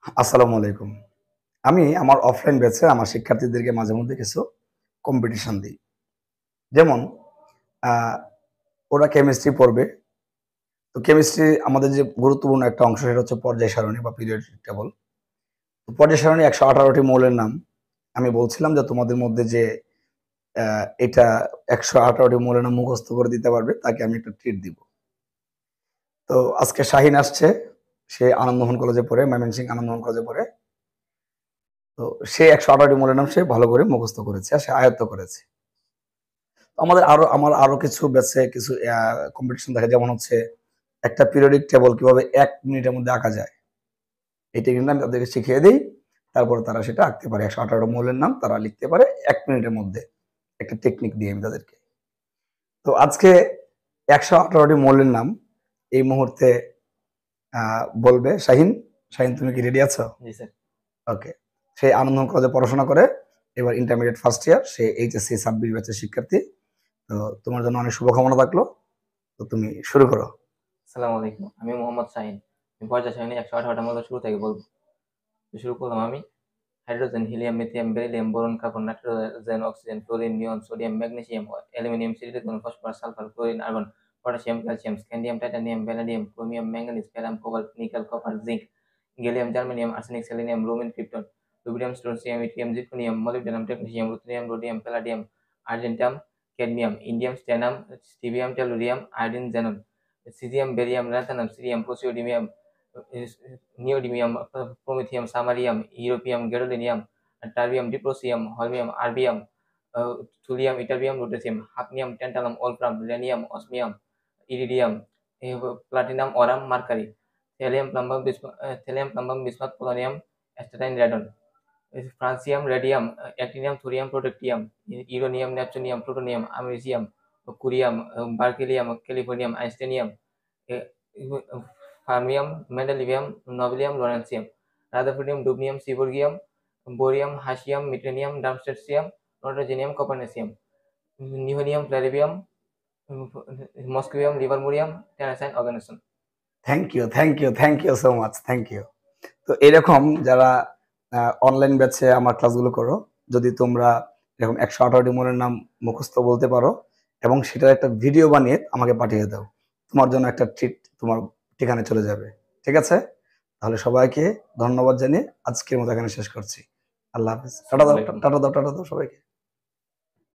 আসসালামু আলাইকুম। আমি আমার অফলাইন ব্যাচে আমার শিক্ষার্থীদেরকে মাঝে মধ্যে কিছু কম্পিটিশন দিই। যেমন আ ওরা কেমিস্ট্রি পড়বে। তো কেমিস্ট্রি আমাদের যে গুরুত্বপূর্ণ একটা অংশ সেটা হচ্ছে পর্যায় সারণী বা পিরিয়ডিক টেবল। তো পর্যায় সারণী ১১৮ টি মৌলের নাম। আমি বলছিলাম যে তোমাদের মধ্যে যে আ এটা ১১৮ টি মৌলের নাম মুখস্থ করে দিতে পারবে তাকে আমি একটা ট্রিট দিব। তো আজকে শাহিন আসছে। সে আনন্দমোহন কলেজে পড়ে, ময়মনসিংহ আনন্দমোহন কলেজে পড়ে। তো সে ১১৮ টি মৌলের নাম সে ভালো করে মুখস্থ করেছে আর সে আয়ত্ত করেছে। আমার আরো কিছু ব্যাচে কিছু কম্পিটিশন থাকে যেমন হচ্ছে একটা পিরিয়ডিক টেবল কিভাবে ১ মিনিটের মধ্যে আঁকা যায়। এই টেকনিকটা আমি তাদেরকে শিখিয়ে দেই। তারপরে তারা সেটা আঁকতে পারে। ১১৮ মৌলের নাম তারা লিখতে পারে ১ মিনিটের মধ্যে। একটা টেকনিক দিই আমি তাদেরকে। তো আজকে ১১৮ টি মৌলের নাম এই মুহূর্তে আ বলবে শাহিন। শাহিন তুমি কি রেডি আছো? জি স্যার। ওকে। সে আনন্দমোহন কলেজে পড়াশোনা করে। এবার ইন্টারমিডিয়েট ফার্স্ট ইয়ার। সে এইচএসসি ২৬ ব্যাচের শিক্ষার্থী। তো তোমার জন্য অনেক শুভকামনা থাকলো। তো তুমি শুরু করো। আসসালামু আলাইকুম। আমি মোহাম্মদ শাহিন। আমি পর্যায় সারণী ১১৮টার মধ্যে শুরু থেকে বলব। শুরু করলাম আমি। Hydrogen, helium, lithium, beryllium, boron, carbon, nitrogen, oxygen, fluorine, neon, sodium, magnesium, aluminium, silicon, phosphorus, sulphur, chlorine, argon, potassium, calcium, scandium, titanium, vanadium, chromium, manganese, ferrum, cobalt, nickel, copper, zinc, gallium, germanium, arsenic, selenium, bromine, krypton, rubidium, strontium, yttrium, zirconium, molybdenum, technetium, ruthenium, rhodium, palladium, argentum, cadmium, indium, stannum, stibium, tellurium, iodine, xenon, caesium, barium, lanthanum, cerium, praseodymium, neodymium, promethium, samarium, europium, gadolinium, terbium, dysprosium, holmium, erbium, thulium, ytterbium, lutetium, hafnium, tantalum, wolfram, rhenium, osmium, iridium, platinum, aurum, mercury, thallium, plumbum, bismuth, polonium, astatine, radon, francium, radium, actinium, thorium, protactinium, uranium, neptunium, plutonium, americium, curium, berkelium, californium, einsteinium, fermium, mendelevium, nobelium, lawrencium, rutherfordium, dubnium, seaborgium, bohrium, hassium, meitnerium, darmstadtium, roentgenium, copernicium, nihonium, flerovium, moscovium, livermorium, tennessine, oganesson. Thank you so much. Thank you. তো এরকম যারা online ব্যাচে আমার ক্লাসগুলো করো, যদি তোমরা এরকম ১১৮ টি মৌলের নাম মুখস্থ বলতে পারো এবং সেটার একটা ভিডিও বানিয়ে আমাকে পাঠিয়ে দাও। তোমার জন্য একটা ট্রিট তোমার ঠিকানায় চলে যাবে। ঠিক আছে? তাহলে সবাইকে ধন্যবাদ জানিয়ে আজকের মতো এখানে শেষ করছি। আল্লাহ হাফেজ। টাটা আসসালামু দাও, আলাইকুম। টাটা দাও, টাটা দাও সবাইকে।